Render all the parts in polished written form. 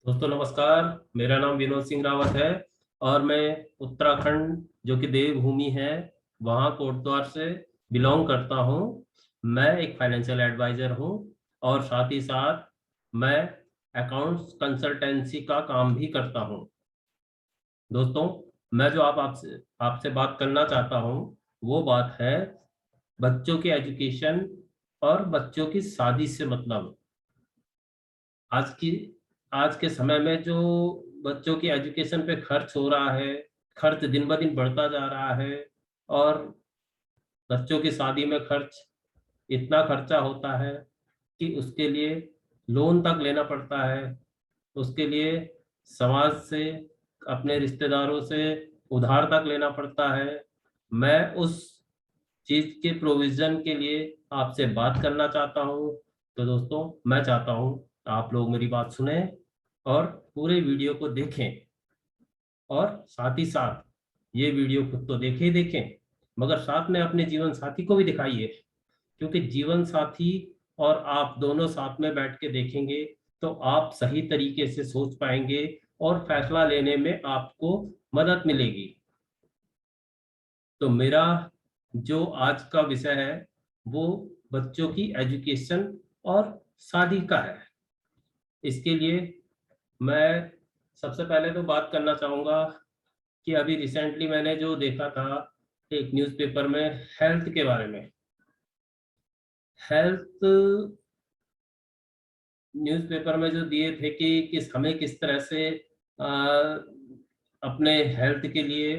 दोस्तों नमस्कार। मेरा नाम विनोद सिंह रावत है और मैं उत्तराखंड जो कि देवभूमि है वहाँ कोटद्वार से बिलोंग करता हूँ। मैं एक फाइनेंशियल एडवाइजर हूँ और साथ ही साथ मैं अकाउंट्स कंसल्टेंसी का काम भी करता हूँ। दोस्तों, मैं जो आपसे आपसे बात करना चाहता हूँ वो बात है बच्चों की एजुकेशन और बच्चों की शादी से मतलब। आज की आज के समय में जो बच्चों की एजुकेशन पे खर्च हो रहा है, खर्च दिन ब दिन बढ़ता जा रहा है और बच्चों की शादी में खर्च इतना खर्चा होता है कि उसके लिए लोन तक लेना पड़ता है। उसके लिए समाज से, अपने रिश्तेदारों से उधार तक लेना पड़ता है। मैं उस चीज के प्रोविजन के लिए आपसे बात करना चाहता हूँ। तो दोस्तों, मैं चाहता हूँ आप लोग मेरी बात सुने और पूरे वीडियो को देखें और साथ ही साथ ये वीडियो खुद तो देखे ही देखें, मगर साथ में अपने जीवन साथी को भी दिखाइए। क्योंकि जीवन साथी और आप दोनों साथ में बैठ के देखेंगे तो आप सही तरीके से सोच पाएंगे और फैसला लेने में आपको मदद मिलेगी। तो मेरा जो आज का विषय है वो बच्चों की एजुकेशन और शादी का है। इसके लिए मैं सबसे पहले तो बात करना चाहूँगा कि अभी रिसेंटली मैंने जो देखा था एक न्यूज़पेपर में हेल्थ के बारे में। हेल्थ न्यूज़पेपर में जो दिए थे कि हमें किस तरह से अ, अपने हेल्थ के लिए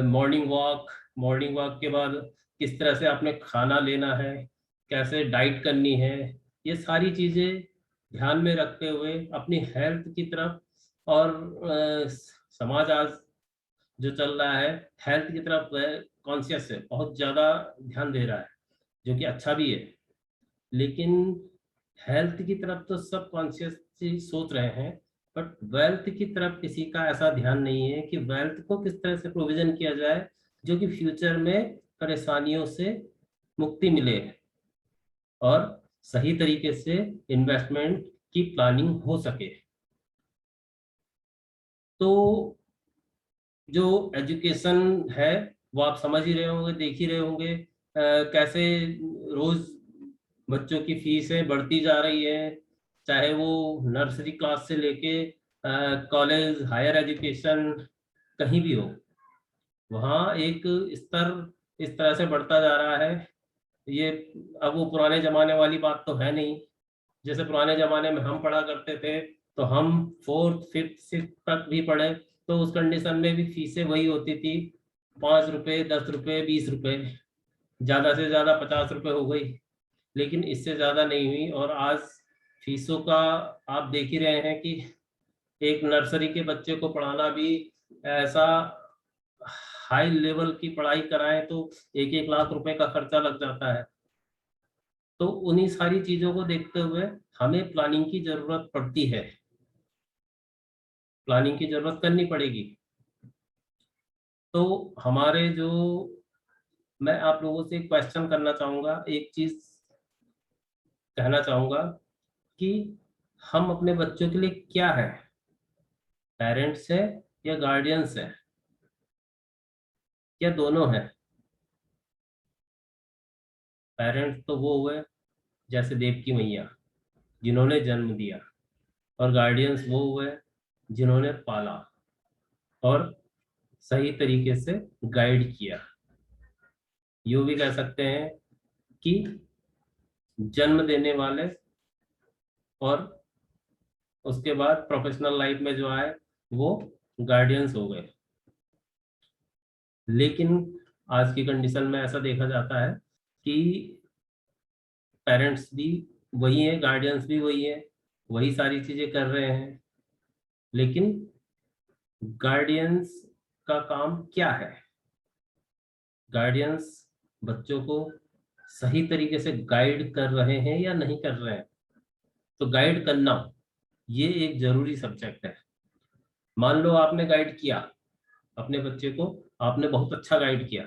मॉर्निंग वॉक के बाद किस तरह से आपने खाना लेना है, कैसे डाइट करनी है, ये सारी चीज़ें ध्यान में रखते हुए अपनी हेल्थ की तरफ और समाज आज जो चल रहा है हेल्थ की तरफ कॉन्शियस है, बहुत ज़्यादा ध्यान दे रहा है, जो कि अच्छा भी है। लेकिन हेल्थ की तरफ तो सब कॉन्शियसली सोच रहे हैं, बट वेल्थ की तरफ किसी का ऐसा ध्यान नहीं है कि वेल्थ को किस तरह से प्रोविजन किया जाए जो कि फ्यूचर में परेशानियों से मुक्ति मिले और सही तरीके से इन्वेस्टमेंट की प्लानिंग हो सके। तो जो एजुकेशन है वो आप समझ ही रहे होंगे, देख ही रहे होंगे कैसे रोज बच्चों की फीसें बढ़ती जा रही है। चाहे वो नर्सरी क्लास से लेके कॉलेज, हायर एजुकेशन, कहीं भी हो, वहाँ एक स्तर इस तरह से बढ़ता जा रहा है। ये अब वो पुराने जमाने वाली बात तो है नहीं। जैसे पुराने जमाने में हम पढ़ा करते थे तो हम फोर्थ फिफ्थ सिक्स तक भी पढ़े तो उस कंडीशन में भी फीसें वही होती थी, 5 रुपए, 10 रुपए, 20 रुपए, ज़्यादा से ज़्यादा 50 रुपए हो गई, लेकिन इससे ज़्यादा नहीं हुई। और आज फीसों का आप देख ही रहे हैं कि एक नर्सरी के बच्चे को पढ़ाना भी ऐसा हाई लेवल की पढ़ाई कराएं तो 1-1 लाख रुपए का खर्चा लग जाता है। तो उन्हीं सारी चीज़ों को देखते हुए हमें प्लानिंग की ज़रूरत पड़ती है, प्लानिंग की ज़रूरत करनी पड़ेगी। तो हमारे जो मैं आप लोगों से एक क्वेश्चन करना चाहूँगा, एक चीज़ कहना चाहूँगा कि हम अपने बच्चों के लिए क्या है, पेरेंट्स है या गार्डियंस है या दोनों है। पेरेंट्स तो वो हुए जैसे देव की मैया जिन्होंने जन्म दिया, और गार्डियंस वो हुए जिन्होंने पाला और सही तरीके से गाइड किया। यूँ भी कह सकते हैं कि जन्म देने वाले और उसके बाद प्रोफेशनल लाइफ में जो आए वो गार्डियंस हो गए। लेकिन आज की कंडीशन में ऐसा देखा जाता है कि पेरेंट्स भी वही हैं, गार्डियंस भी वही हैं, वही सारी चीजें कर रहे हैं। लेकिन गार्डियंस का काम क्या है? गार्डियंस बच्चों को सही तरीके से गाइड कर रहे हैं या नहीं कर रहे हैं? तो गाइड करना ये एक जरूरी सब्जेक्ट है। मान लो आपने गाइड किया अपने बच्चे को, आपने बहुत अच्छा गाइड किया,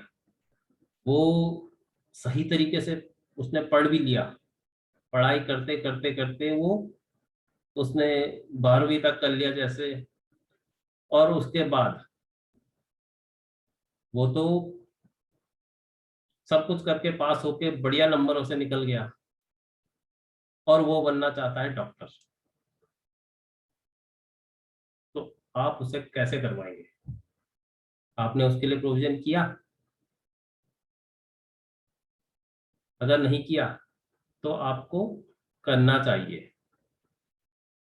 वो सही तरीके से उसने पढ़ भी लिया, पढ़ाई करते करते करते वो उसने 12वीं तक कर लिया जैसे, और उसके बाद वो तो सब कुछ करके पास होके बढ़िया नंबरों से निकल गया, और वो बनना चाहता है डॉक्टर। तो आप उसे कैसे करवाएंगे? आपने उसके लिए प्रोविजन किया? अगर नहीं किया तो आपको करना चाहिए।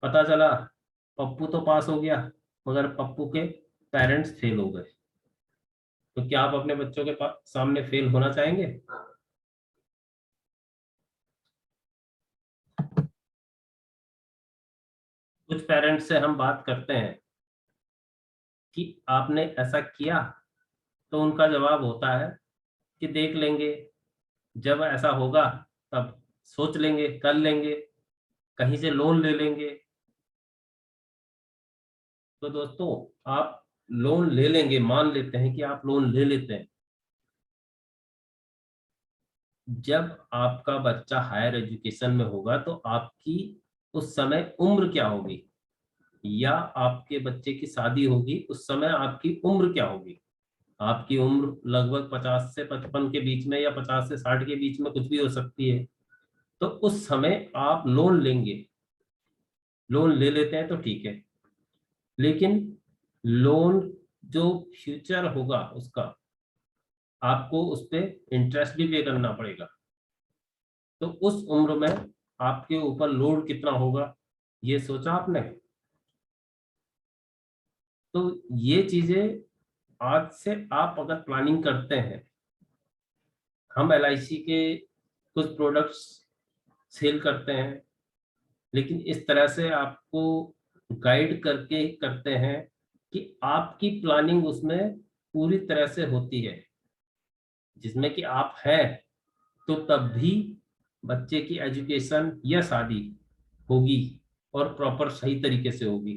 पता चला पप्पू तो पास हो गया, मगर पप्पू के पेरेंट्स फेल हो गए, तो क्या आप अपने बच्चों के सामने फेल होना चाहेंगे? कुछ पेरेंट्स से हम बात करते हैं कि आपने ऐसा किया, तो उनका जवाब होता है कि देख लेंगे, जब ऐसा होगा तब सोच लेंगे, कर लेंगे, कहीं से लोन ले लेंगे। तो दोस्तों, आप लोन ले लेंगे, मान लेते हैं कि आप लोन ले लेते हैं। जब आपका बच्चा हायर एजुकेशन में होगा तो आपकी उस समय उम्र क्या होगी, या आपके बच्चे की शादी होगी उस समय आपकी उम्र क्या होगी? आपकी उम्र लगभग 50 से 55 के बीच में, या 50 से 60 के बीच में कुछ भी हो सकती है। तो उस समय आप लोन लेंगे, लोन ले लेते हैं तो ठीक है, लेकिन लोन जो फ्यूचर होगा उसका, आपको उस पर इंटरेस्ट भी पे करना पड़ेगा। तो उस उम्र में आपके ऊपर लोड कितना होगा, ये सोचा आपने? तो ये चीजें आज से आप अगर प्लानिंग करते हैं, हम LIC के कुछ प्रोडक्ट्स सेल करते हैं, लेकिन इस तरह से आपको गाइड करके करते हैं कि आपकी प्लानिंग उसमें पूरी तरह से होती है, जिसमें कि आप हैं, तो तब भी बच्चे की एजुकेशन या शादी होगी, और प्रॉपर सही तरीके से होगी।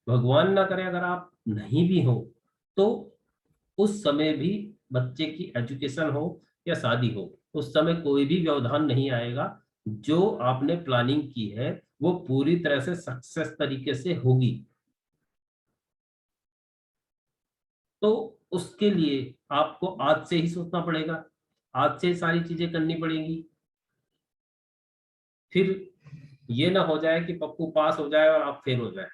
भगवान ना करे अगर आप नहीं भी हो, तो उस समय भी बच्चे की एजुकेशन हो या शादी हो, उस समय कोई भी व्यवधान नहीं आएगा। जो आपने प्लानिंग की है वो पूरी तरह से सक्सेस तरीके से होगी। तो उसके लिए आपको आज से ही सोचना पड़ेगा, आज से सारी चीजें करनी पड़ेंगी। फिर ये ना हो जाए कि पप्पू पास हो जाए और आप फेल हो जाए।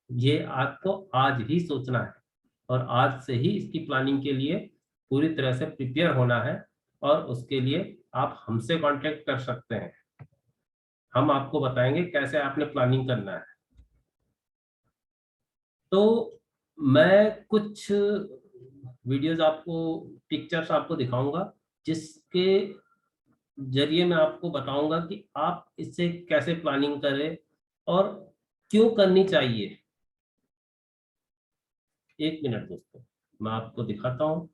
ये आपको आज ही सोचना है, और आज से ही इसकी प्लानिंग के लिए पूरी तरह से प्रिपेयर होना है। और उसके लिए आप हमसे कांटेक्ट कर सकते हैं, हम आपको बताएंगे कैसे आपने प्लानिंग करना है। तो मैं कुछ वीडियोस आपको, पिक्चर्स आपको दिखाऊंगा, जिसके जरिए मैं आपको बताऊंगा कि आप इससे कैसे प्लानिंग करें और क्यों करनी चाहिए। एक मिनट दोस्तों, मैं आपको दिखाता हूं।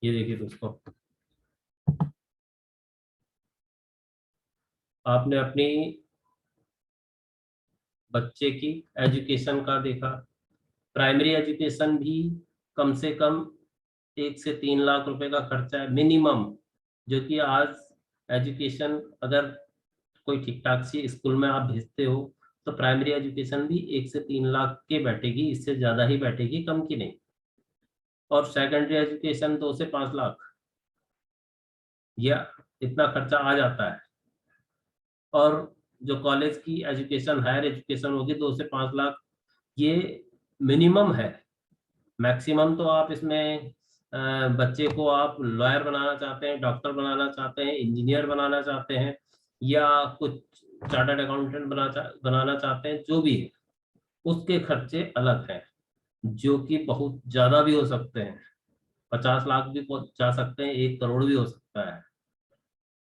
ये देखिए दोस्तों, आपने अपनी बच्चे की एजुकेशन का देखा। प्राइमरी एजुकेशन भी कम से कम 1 से 3 लाख रुपए का खर्चा है मिनिमम, जो कि आज एजुकेशन अगर कोई ठीक ठाक सी स्कूल में आप भेजते हो, तो प्राइमरी एजुकेशन भी 1 से 3 लाख के बैठेगी, इससे ज्यादा ही बैठेगी, कम की नहीं। और सेकेंडरी एजुकेशन 2 से 5 लाख, या इतना खर्चा आ जाता है। और जो कॉलेज की एजुकेशन, हायर एजुकेशन होगी 2 से 5 लाख, ये मिनिमम है। मैक्सिमम तो आप इसमें बच्चे को आप लॉयर बनाना चाहते हैं, डॉक्टर बनाना चाहते हैं, इंजीनियर बनाना चाहते हैं, या कुछ चार्टर्ड अकाउंटेंट बनाना चाहते हैं, जो भी है उसके खर्चे अलग हैं, जो कि बहुत ज्यादा भी हो सकते हैं। 50 लाख भी जा सकते हैं, 1 करोड़ भी हो सकता है।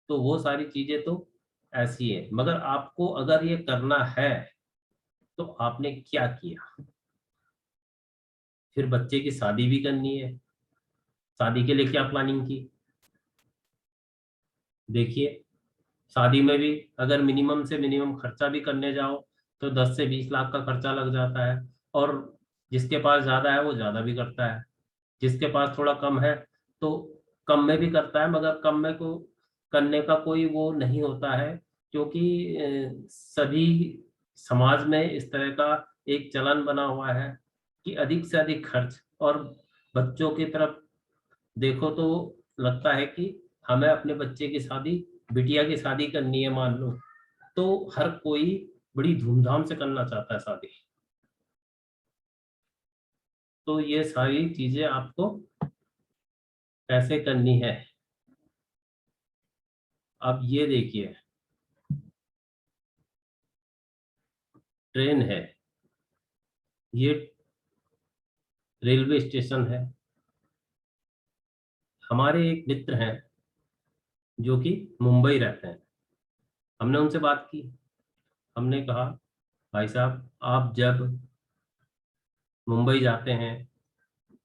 तो वो सारी चीजें तो ऐसी है, मगर आपको अगर ये करना है तो आपने क्या किया? फिर बच्चे की शादी भी करनी है, शादी के लिए क्या प्लानिंग की? देखिए, शादी में भी अगर मिनिमम से मिनिमम खर्चा भी करने जाओ, तो 10 से 20 लाख का खर्चा लग जाता है। और जिसके पास ज्यादा है वो ज्यादा भी करता है, जिसके पास थोड़ा कम है तो कम में भी करता है, मगर कम में को करने का कोई वो नहीं होता है, क्योंकि सभी समाज में इस तरह का एक चलन बना हुआ है कि अधिक से अधिक खर्च। और बच्चों की तरफ देखो तो लगता है कि हमें अपने बच्चे की शादी, बिटिया की शादी करनी है मान लो, तो हर कोई बड़ी धूमधाम से करना चाहता है शादी। तो ये सारी चीजें आपको कैसे करनी है, अब ये देखिए, ट्रेन है, ये रेलवे स्टेशन है। हमारे एक मित्र हैं जो कि मुंबई रहते हैं, हमने उनसे बात की। हमने कहा, भाई साहब आप जब मुंबई जाते हैं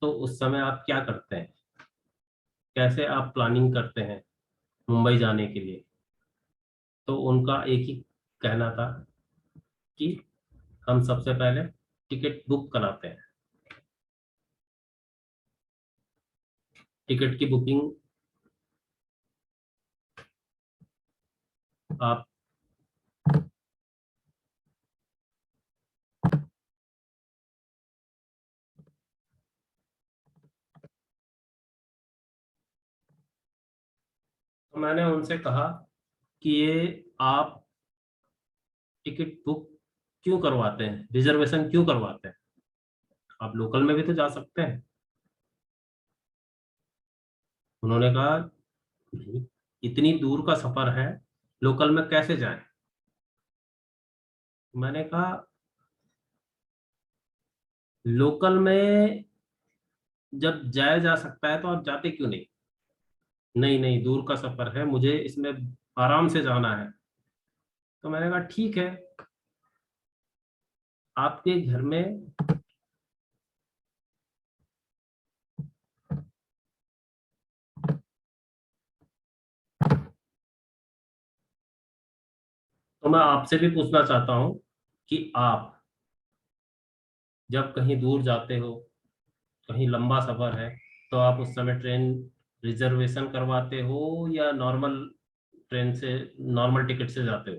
तो उस समय आप क्या करते हैं, कैसे आप प्लानिंग करते हैं मुंबई जाने के लिए। तो उनका एक ही कहना था कि हम सबसे पहले टिकट बुक कराते हैं। टिकट की बुकिंग आप, तो मैंने उनसे कहा कि ये आप टिकट बुक क्यों करवाते हैं, रिजर्वेशन क्यों करवाते हैं, आप लोकल में भी तो जा सकते हैं। उन्होंने कहा, नहीं, इतनी दूर का सफर है, लोकल में कैसे जाएं। मैंने कहा, लोकल में जब जाया जा सकता है तो आप जाते क्यों नहीं। नहीं नहीं, दूर का सफर है, मुझे इसमें आराम से जाना है। तो मैंने कहा ठीक है, आपके घर में, तो मैं आपसे भी पूछना चाहता हूं कि आप जब कहीं दूर जाते हो, कहीं लंबा सफर है, तो आप उस समय ट्रेन रिजर्वेशन करवाते हो या नॉर्मल ट्रेन से, नॉर्मल टिकट से जाते हो।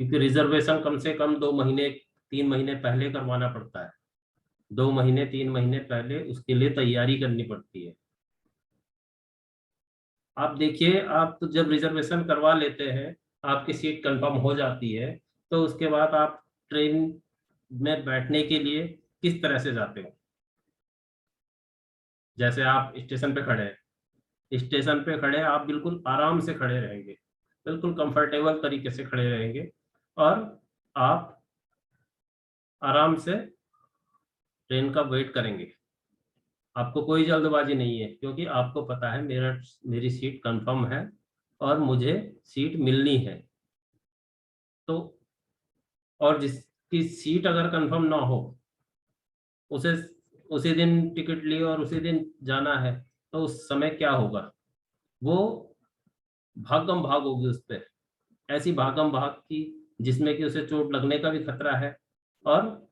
क्योंकि रिजर्वेशन कम से कम 2 महीने 3 महीने पहले करवाना पड़ता है। 2 महीने 3 महीने पहले उसके लिए तैयारी करनी पड़ती है। आप देखिए, आप तो जब रिजर्वेशन करवा लेते हैं, आपकी सीट कंफर्म हो जाती है, तो उसके बाद आप ट्रेन में बैठने के लिए किस तरह से जाते हो। जैसे आप स्टेशन पे खड़े हैं, स्टेशन पे खड़े आप बिल्कुल आराम से खड़े रहेंगे, बिल्कुल कंफर्टेबल तरीके से खड़े रहेंगे, और आप आराम से ट्रेन का वेट करेंगे। आपको कोई जल्दबाजी नहीं है, क्योंकि आपको पता है मेरी सीट कंफर्म है और मुझे सीट मिलनी है। तो और जिसकी सीट अगर कंफर्म ना हो, उसे उसी दिन टिकट ली और उसी दिन जाना है, तो उस समय क्या होगा, वो भागम भाग होगी उस पर, ऐसी भागम भाग की जिसमें कि उसे चोट लगने का भी खतरा है, और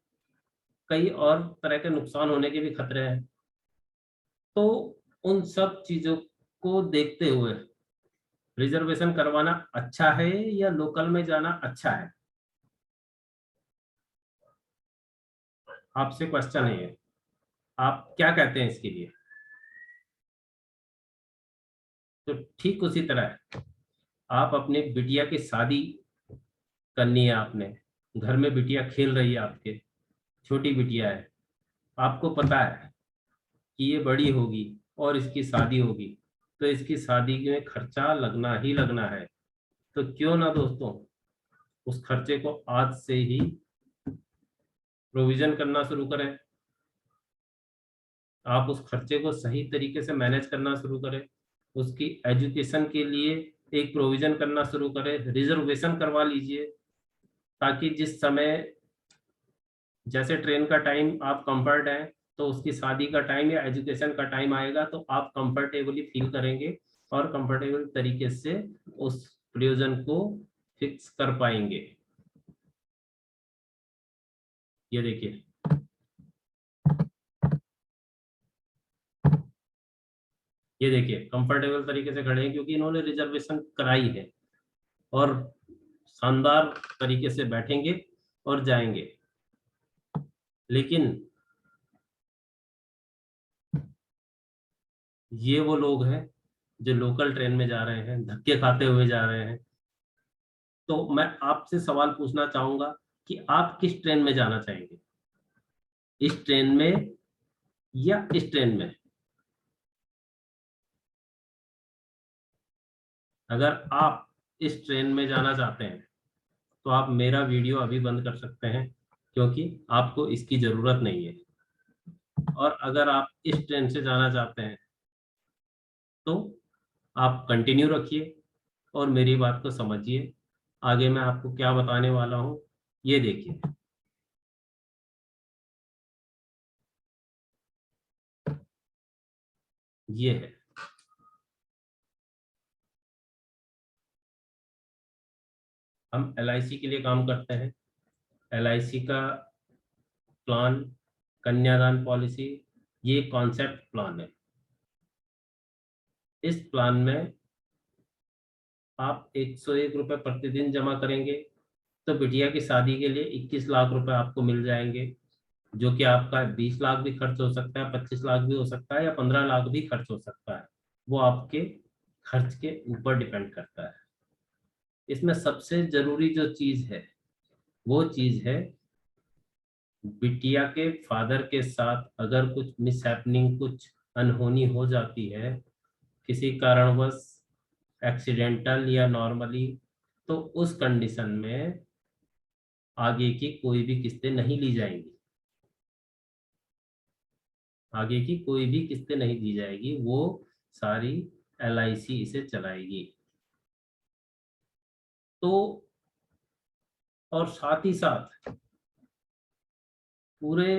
कई और तरह के नुकसान होने के भी खतरे हैं। तो उन सब चीजों को देखते हुए रिजर्वेशन करवाना अच्छा है या लोकल में जाना अच्छा है। आपसे क्वेश्चन है ये, आप क्या कहते हैं इसके लिए। तो ठीक उसी तरह आप अपनी बिटिया की शादी करनी है आपने, घर में बिटिया खेल रही है आपके, छोटी बिटिया है, आपको पता है कि ये बड़ी होगी और इसकी शादी होगी, तो इसकी शादी में खर्चा लगना ही लगना है। तो क्यों ना दोस्तों, उस खर्चे को आज से ही प्रोविजन करना शुरू करें। आप उस खर्चे को सही तरीके से मैनेज करना शुरू करें, उसकी एजुकेशन के लिए एक प्रोविजन करना शुरू करें, रिजर्वेशन करवा लीजिए, ताकि जिस समय, जैसे ट्रेन का टाइम आप कंफर्ट है, तो उसकी शादी का टाइम या एजुकेशन का टाइम आएगा तो आप कंफर्टेबली फील करेंगे और कंफर्टेबल तरीके से उस प्रयोजन को फिक्स कर पाएंगे। ये देखिए, ये देखिए कंफर्टेबल तरीके से खड़े हैं क्योंकि इन्होंने रिजर्वेशन कराई है, और शानदार तरीके से बैठेंगे और जाएंगे। लेकिन ये वो लोग हैं जो लोकल ट्रेन में जा रहे हैं, धक्के खाते हुए जा रहे हैं। तो मैं आपसे सवाल पूछना चाहूंगा कि आप किस ट्रेन में जाना चाहेंगे, इस ट्रेन में या इस ट्रेन में? अगर आप इस ट्रेन में जाना चाहते हैं तो आप मेरा वीडियो अभी बंद कर सकते हैं, क्योंकि आपको इसकी जरूरत नहीं है। और अगर आप इस ट्रेन से जाना चाहते हैं तो आप कंटिन्यू रखिए और मेरी बात को समझिए। आगे मैं आपको क्या बताने वाला हूँ ये देखिए। ये है, हम LIC के लिए काम करते हैं। LIC का प्लान, कन्यादान पॉलिसी, ये कॉन्सेप्ट प्लान है। इस प्लान में आप 101 रुपये प्रतिदिन जमा करेंगे तो बिटिया की शादी के लिए 21 लाख रुपए आपको मिल जाएंगे, जो कि आपका 20 लाख भी खर्च हो सकता है, 25 लाख भी हो सकता है, या 15 लाख भी खर्च हो सकता है। वो आपके खर्च के ऊपर डिपेंड करता है। इसमें सबसे जरूरी जो चीज है वो चीज है, बिटिया के फादर के साथ अगर कुछ मिसहैपनिंग, कुछ अनहोनी हो जाती है किसी कारणवश, एक्सीडेंटल या नॉर्मली, तो उस कंडीशन में आगे की कोई भी किस्तें नहीं ली जाएंगी। आगे की कोई भी किस्तें नहीं दी जाएगी, वो सारी LIC इसे चलाएगी। तो और साथ ही साथ पूरे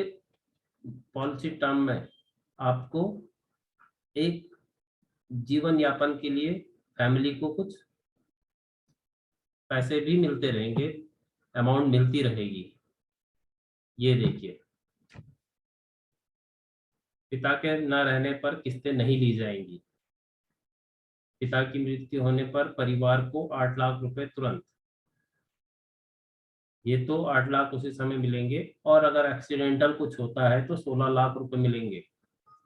पॉलिसी टर्म में आपको एक जीवन यापन के लिए फैमिली को कुछ पैसे भी मिलते रहेंगे, अमाउंट मिलती रहेगी। ये देखिए, पिता के न रहने पर किस्तें नहीं ली जाएंगी। पिता की मृत्यु होने पर परिवार को 8 लाख रुपए तुरंत, ये तो 8 लाख उसी समय मिलेंगे। और अगर एक्सीडेंटल कुछ होता है तो 16 लाख रुपए मिलेंगे,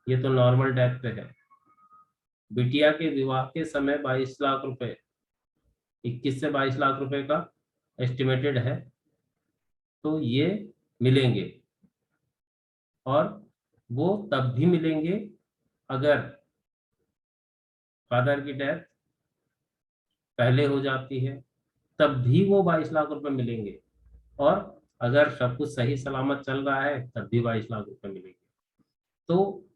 ये तो नॉर्मल डेथ पे है। बिटिया के विवाह के समय 22 लाख रुपए, 21 से 22 लाख रुपए का एस्टिमेटेड है, तो ये मिलेंगे। और वो तब भी मिलेंगे अगर फादर की डेथ पहले हो जाती है, तब भी वो 22 लाख रुपए मिलेंगे। और अगर सब कुछ सही सलामत चल रहा है तब भी 22 लाख रुपए मिलेंगे। तो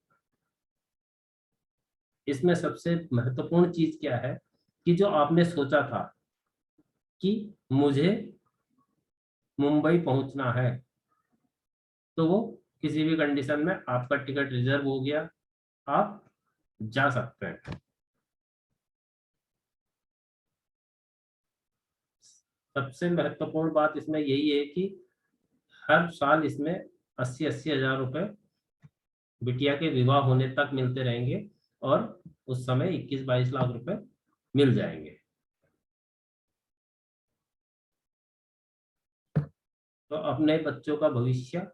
इसमें सबसे महत्वपूर्ण चीज क्या है कि जो आपने सोचा था कि मुझे मुंबई पहुंचना है, तो वो किसी भी कंडीशन में आपका टिकट रिजर्व हो गया, आप जा सकते हैं। सबसे महत्वपूर्ण बात इसमें यही है कि हर साल इसमें 80-80 हजार रुपए बिटिया के विवाह होने तक मिलते रहेंगे, और उस समय 21-22 लाख रुपए मिल जाएंगे। तो अपने बच्चों का भविष्य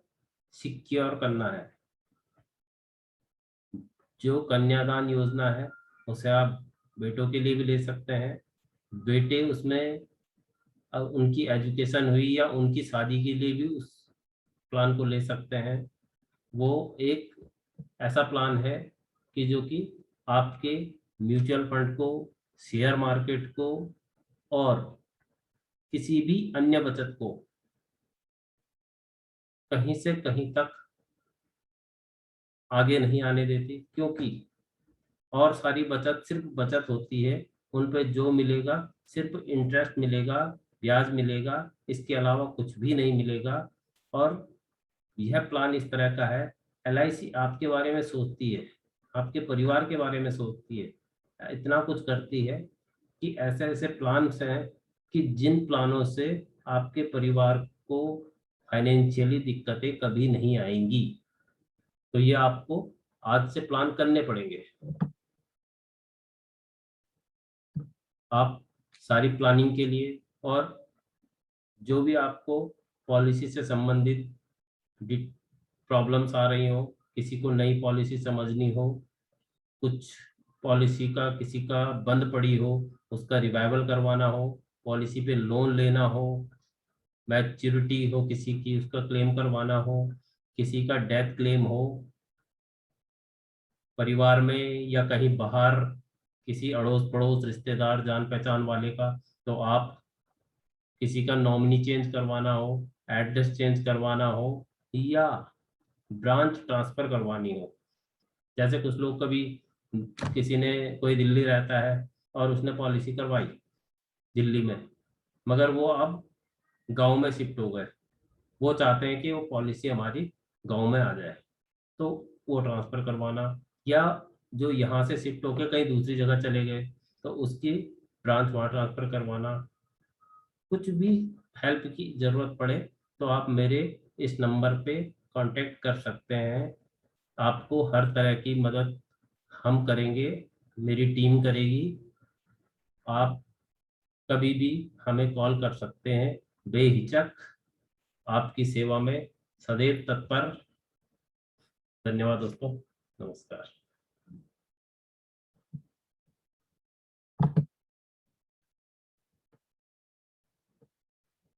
सिक्योर करना है। जो कन्यादान योजना है उसे आप बेटों के लिए भी ले सकते हैं। बेटे उसमें अब उनकी एजुकेशन हुई या उनकी शादी के लिए भी उस प्लान को ले सकते हैं। वो एक ऐसा प्लान है कि जो कि आपके म्यूचुअल फंड को, शेयर मार्केट को और किसी भी अन्य बचत को कहीं से कहीं तक आगे नहीं आने देती, क्योंकि और सारी बचत सिर्फ बचत होती है। उन पे जो मिलेगा सिर्फ इंटरेस्ट मिलेगा, ब्याज मिलेगा, इसके अलावा कुछ भी नहीं मिलेगा। और यह प्लान इस तरह का है, LIC आपके बारे में सोचती है, आपके परिवार के बारे में सोचती है, इतना कुछ करती है कि ऐसे ऐसे प्लान्स हैं कि जिन प्लानों से आपके परिवार को फाइनेंशियली दिक्कतें कभी नहीं आएंगी। तो ये आपको आज से प्लान करने पड़ेंगे। आप सारी प्लानिंग के लिए और जो भी आपको पॉलिसी से संबंधित प्रॉब्लम्स आ रही हो, किसी को नई पॉलिसी समझनी हो, कुछ पॉलिसी का किसी का बंद पड़ी हो, उसका रिवाइवल करवाना हो, पॉलिसी पे लोन लेना हो, मैच्योरिटी हो किसी की उसका क्लेम करवाना हो, किसी का डेथ क्लेम हो, परिवार में या कहीं बाहर किसी अड़ोस पड़ोस रिश्तेदार जान पहचान वाले का, तो आप किसी का नॉमिनी चेंज करवाना हो, एड्रेस चेंज करवाना हो, या ब्रांच ट्रांसफर करवानी हो। जैसे कुछ लोग कभी, किसी ने, कोई दिल्ली रहता है और उसने पॉलिसी करवाई दिल्ली में, मगर वो अब गांव में शिफ्ट हो गए, वो चाहते हैं कि वो पॉलिसी हमारी गांव में आ जाए, तो वो ट्रांसफर करवाना, या जो यहाँ से शिफ्ट होकर कहीं दूसरी जगह चले गए तो उसकी ब्रांच वहाँ ट्रांसफर करवाना, कुछ भी हेल्प की ज़रूरत पड़े तो आप मेरे इस नंबर पे कांटेक्ट कर सकते हैं। आपको हर तरह की मदद हम करेंगे, मेरी टीम करेगी। आप कभी भी हमें कॉल कर सकते हैं, बेहिचक, आपकी सेवा में सदैव तत्पर। धन्यवाद दोस्तों, नमस्कार।